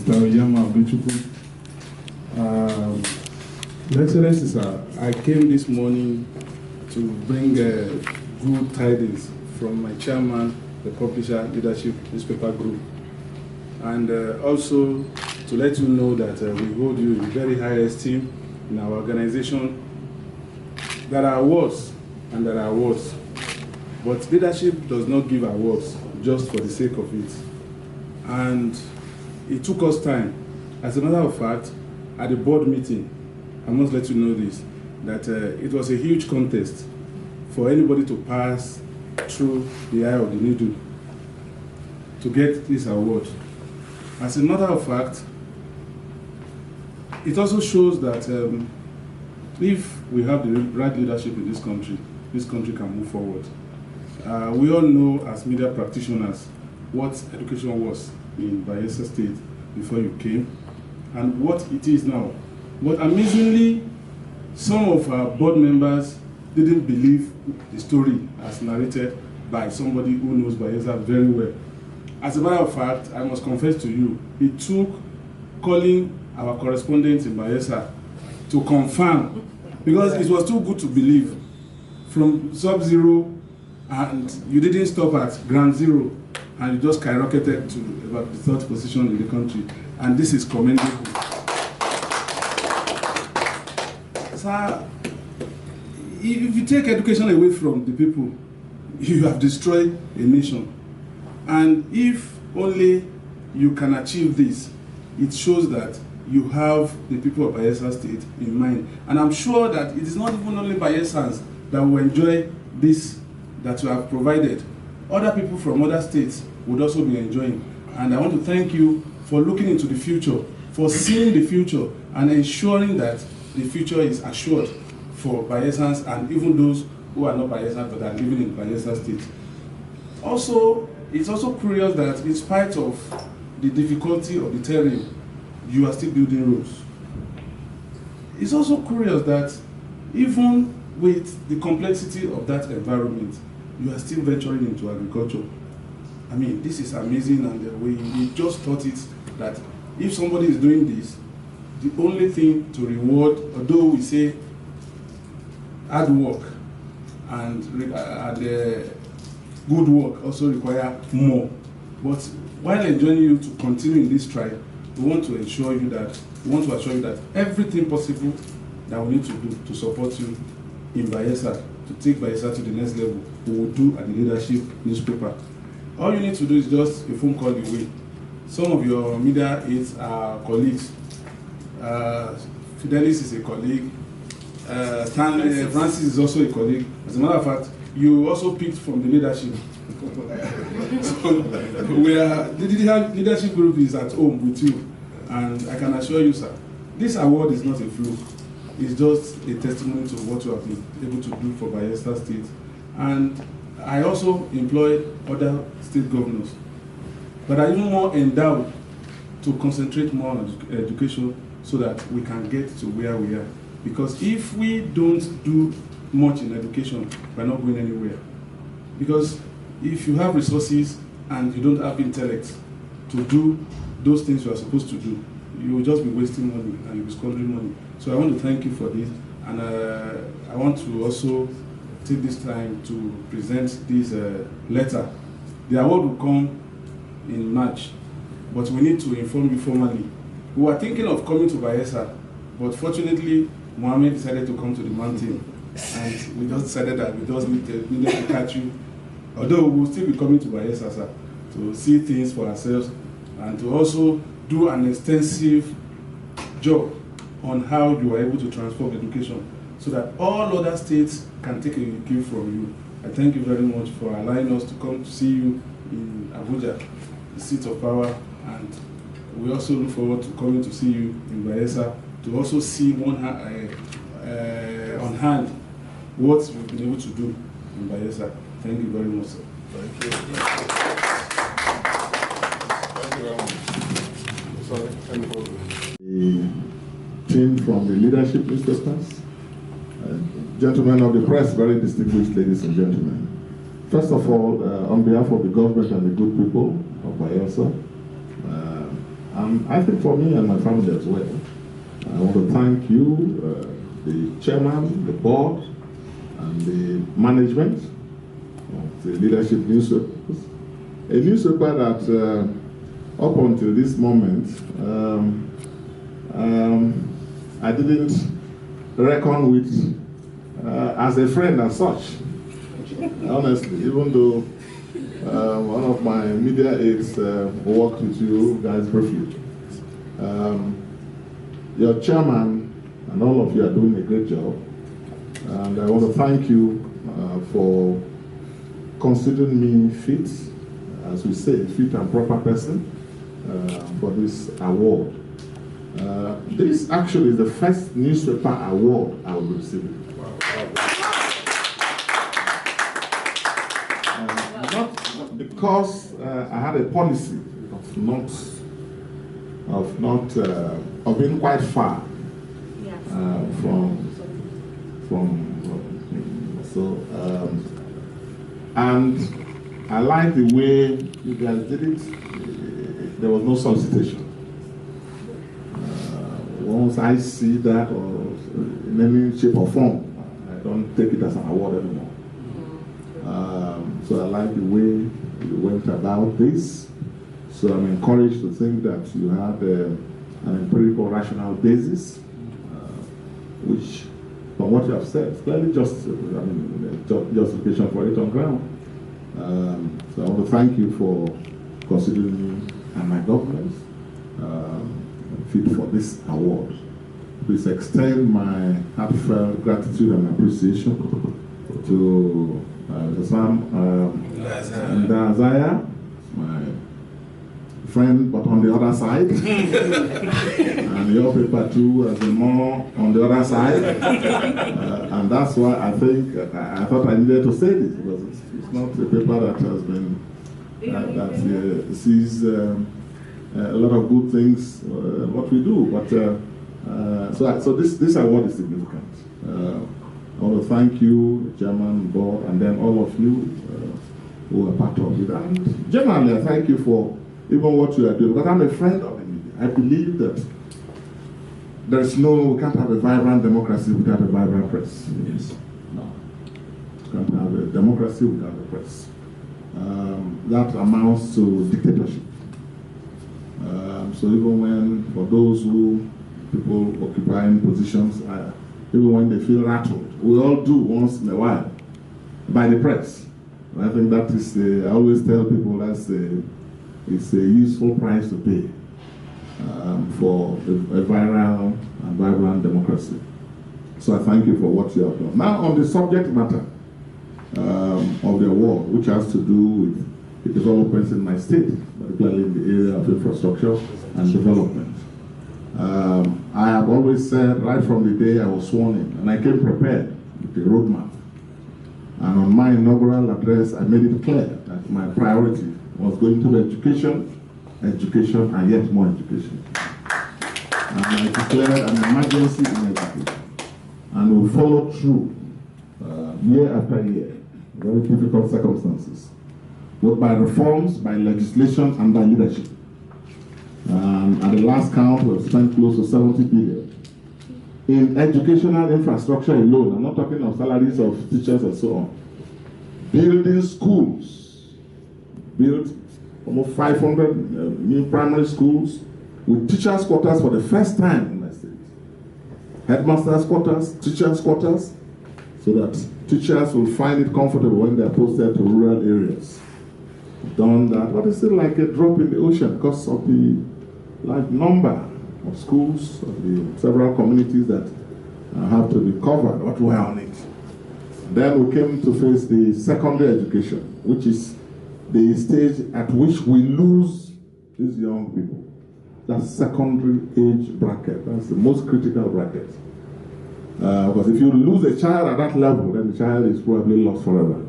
Mr. Oyama Abichukwu. Your Excellency, sir, I came this morning to bring good tidings from my chairman, the Publisher Leadership Newspaper Group, and also to let you know that we hold you in very high esteem in our organization. There are awards and there are awards, but leadership does not give awards just for the sake of it. And it took us time. As a matter of fact, at the board meeting, I must let you know this, that it was a huge contest for anybody to pass through the eye of the needle to get this award. As a matter of fact, it also shows that if we have the right leadership in this country can move forward. We all know as media practitioners what education was in Bayelsa State before you came and what it is now. But amazingly, some of our board members didn't believe the story as narrated by somebody who knows Bayelsa very well. As a matter of fact, I must confess to you, it took calling our correspondent in Bayelsa to confirm, because it was too good to believe. From sub-zero, and you didn't stop at ground zero, and you just skyrocketed to about the third position in the country, and this is commendable. Sir, if you take education away from the people, you have destroyed a nation. And if only you can achieve this, it shows that you have the people of Bayelsa State in mind. And I'm sure that it is not even only Bayelsans that will enjoy this that you have provided. Other people from other states would also be enjoying. And I want to thank you for looking into the future, for seeing the future, and ensuring that the future is assured for Bayelsans and even those who are not Bayelsans but are living in Bayelsa State. Also, it's also curious that in spite of the difficulty of the terrain, you are still building roads. It's also curious that even with the complexity of that environment, you are still venturing into agriculture. I mean, this is amazing, and we just thought it that if somebody is doing this, the only thing to reward, although we say hard work and good work also require more. But while enjoining you to continue in this stride, we want to assure you that everything possible that we need to do to support you in Bayelsa, to take Bayelsa to the next level, we will do at the Leadership Newspaper. All you need to do is just a phone call away. Some of your media aides are colleagues. Fidelis is a colleague. Francis is also a colleague. As a matter of fact, you also picked from the leadership. So the leadership group is at home with you. And I can assure you, sir, this award is not a fluke. It's just a testimony to what you have been able to do for Bayelsa State. And I also employ other state governors that are even more endowed to concentrate more on education so that we can get to where we are. Because if we don't do much in education, we're not going anywhere. Because if you have resources and you don't have intellect to do those things you are supposed to do, you will just be wasting money and you'll be squandering money. So I want to thank you for this, and I want to also take this time to present this letter. The award will come in March, but we need to inform you formally. We were thinking of coming to Bayelsa, but fortunately, Mohammed decided to come to the mountain, and we just decided that we just needed to catch you. Although we will still be coming to Bayelsa, sir, to see things for ourselves, and to also do an extensive job on how you are able to transform education so that all other states can take a cue from you. I thank you very much for allowing us to come to see you in Abuja, the seat of power, and we also look forward to coming to see you in Bayelsa to also see on hand what you've been able to do in Bayelsa. Thank you very much, sir. Thank you. Thank you very much. Sorry, the team from the leadership newspapers, gentlemen of the press, very distinguished ladies and gentlemen. First of all, on behalf of the government and the good people of Bayelsa, And I think for me and my family as well, I want to thank you, the chairman, the board, and the management of the Leadership newspapers. A newspaper that, up until this moment, I didn't reckon with as a friend as such. Honestly, even though one of my media aides worked with you guys briefly. Your chairman and all of you are doing a great job. And I want to thank you for considering me fit, as we say, fit and proper person for this award. This actually is the first newspaper award I will receive. Not because I had a policy of being quite far and I like the way you guys did it. There was no solicitation. Once I see that, or in any shape or form, I don't take it as an award anymore. So I like the way you went about this. So I'm encouraged to think that you had an empirical, rational basis, which, from what you have said, clearly justification for it on ground. So I want to thank you for considering me and my government fit for this award. Please extend my heartfelt gratitude and appreciation to Sam Ndazaya, my friend, but on the other side, and your paper too has been more on the other side, and that's why I think I thought I needed to say this, because it's not a paper that has been that sees a lot of good things what we do, but so this award is significant. I want to thank you, Chairman, Board, and then all of you who are part of it. And generally, I thank you for even what you are doing, because I'm a friend of the media. I believe that we can't have a vibrant democracy without a vibrant press. Yes. No. We can't have a democracy without a press. That amounts to dictatorship. So even when, for those people occupying positions, even when they feel rattled, we all do once in a while by the press. And I think that is, I always tell people it's a useful price to pay for a viral and vibrant democracy. So I thank you for what you have done. Now on the subject matter of the award, which has to do with the developments in my state, particularly in the area of infrastructure and development. I have always said right from the day I was sworn in, and I came prepared with the roadmap. And on my inaugural address, I made it clear that my priority was going to be education, and yet more education. And I declared an emergency in education. And we followed through year after year, very difficult circumstances, both by reforms, by legislation, and by leadership. At the last count, we've spent close to 70 billion in educational infrastructure alone. I'm not talking of salaries of teachers and so on. Building schools, built almost 500 new primary schools with teachers' quarters for the first time in my state. Headmasters' quarters, teachers' quarters, so that teachers will find it comfortable when they're posted to rural areas. Done that, but it's still like a drop in the ocean because of the large number of schools, of the several communities that have to be covered, what were on it. Then we came to face the secondary education, which is the stage at which we lose these young people. That's secondary age bracket. That's the most critical bracket. Because if you lose a child at that level, then the child is probably lost forever.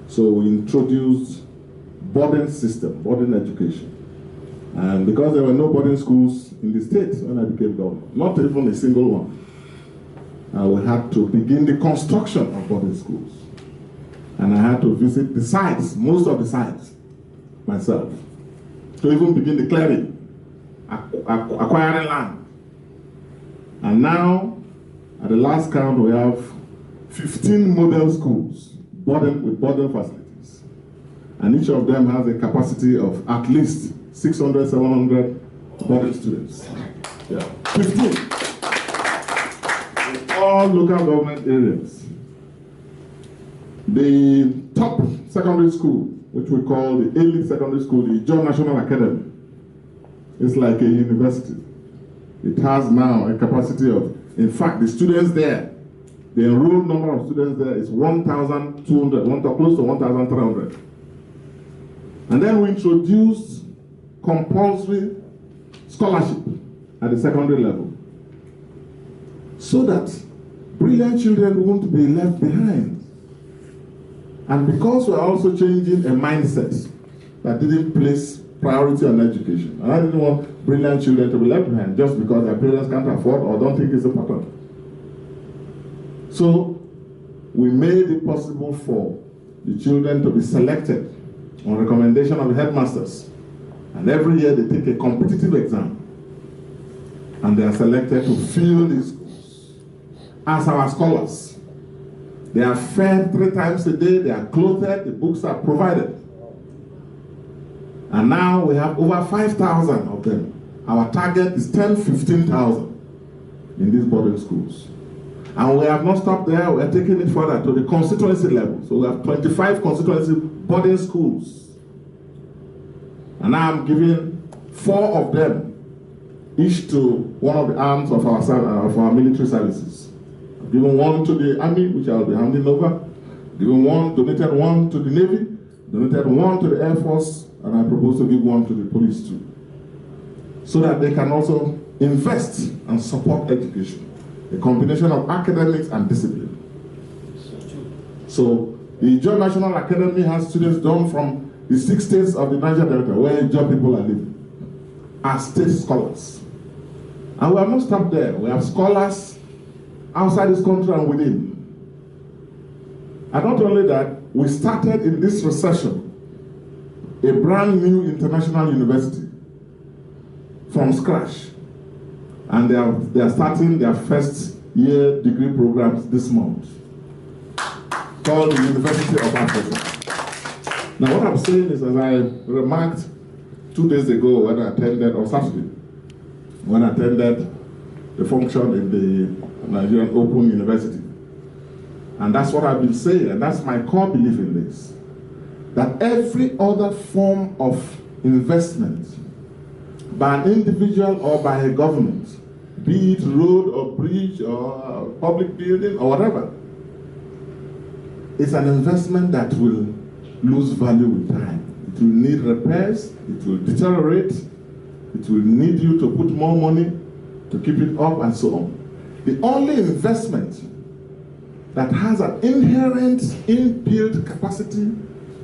So we introduced boarding system, boarding education. And because there were no boarding schools in the state when I became governor, not even a single one, we had to begin the construction of boarding schools. And I had to visit the sites, most of the sites, myself, to even begin the clearing acquiring land. And now, at the last count, we have 15 model schools with boarding facilities. And each of them has a capacity of at least 600, 700 boarding students. Yeah. 15. In all local government areas. The top secondary school, which we call the elite secondary school, the John National Academy, is like a university. It has now a capacity of, in fact, the students there, the enrolled number of students there is 1,200, close to 1,300. And then we introduced compulsory scholarship at the secondary level, so that brilliant children won't be left behind. And because we're also changing a mindset that didn't place priority on education. And I didn't want brilliant children to be left behind just because their parents can't afford or don't think it's important. So we made it possible for the children to be selected on recommendation of the headmasters. And every year they take a competitive exam. And they are selected to fill these schools as our scholars. They are fed 3 times a day, they are clothed, the books are provided. And now we have over 5,000 of them. Our target is 10,000–15,000 in these boarding schools. And we have not stopped there, we are taking it further to the constituency level. So we have 25 constituency boarding schools. And now I'm giving 4 of them, each to one of the arms of our military services. I've given 1 to the Army, which I'll be handing over. Donated 1 to the Navy, donated 1 to the Air Force, and I propose to give 1 to the police too. So that they can also invest and support education. A combination of academics and discipline. So the John National Academy has students done from the 6 states of the Niger Delta where John people are living as state scholars. And we have not stopped there. We have scholars outside this country and within. And not only that, we started in this recession a brand new international university from scratch. And they are starting their first year degree programs this month, called the University of Africa. Now what I'm saying is, as I remarked 2 days ago when I attended, or Saturday, when I attended the function in the Nigerian Open University. And that's what I've been saying, and that's my core belief in this, that every other form of investment by an individual or by a government, be it road or bridge or public building or whatever, is an investment that will lose value with time. It will need repairs, it will deteriorate, it will need you to put more money to keep it up and so on. The only investment that has an inherent inbuilt capacity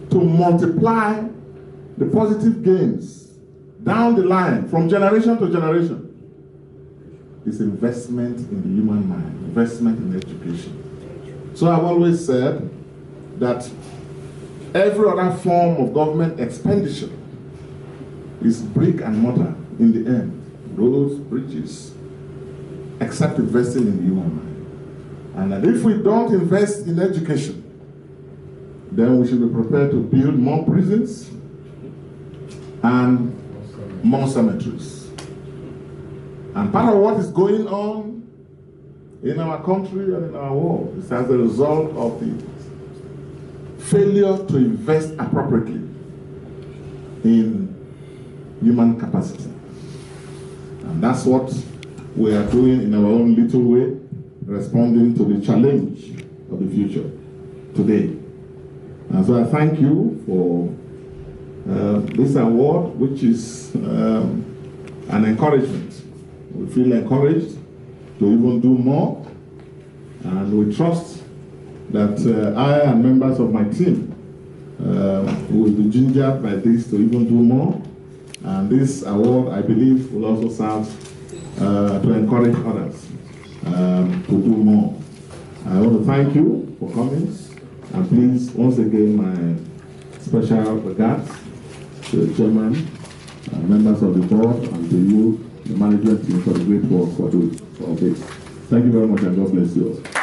to multiply the positive gains down the line from generation to generation is investment in the human mind, investment in education. So I've always said that every other form of government expenditure is brick and mortar in the end, roads, bridges, except investing in the human mind. And that if we don't invest in education, then we should be prepared to build more prisons and more cemeteries. And part of what is going on in our country and in our world is as a result of the failure to invest appropriately in human capacity. And that's what we are doing in our own little way, responding to the challenge of the future today. And so I thank you for this award, which is an encouragement. We feel encouraged to even do more, and we trust that I and members of my team will be gingered by this to even do more. And this award, I believe, will also serve to encourage others to do more. I want to thank you for coming, and please, once again, my special regards to the chairman, members of the board, and to you, the management team, for the great work for this. Thank you very much, and God bless you all.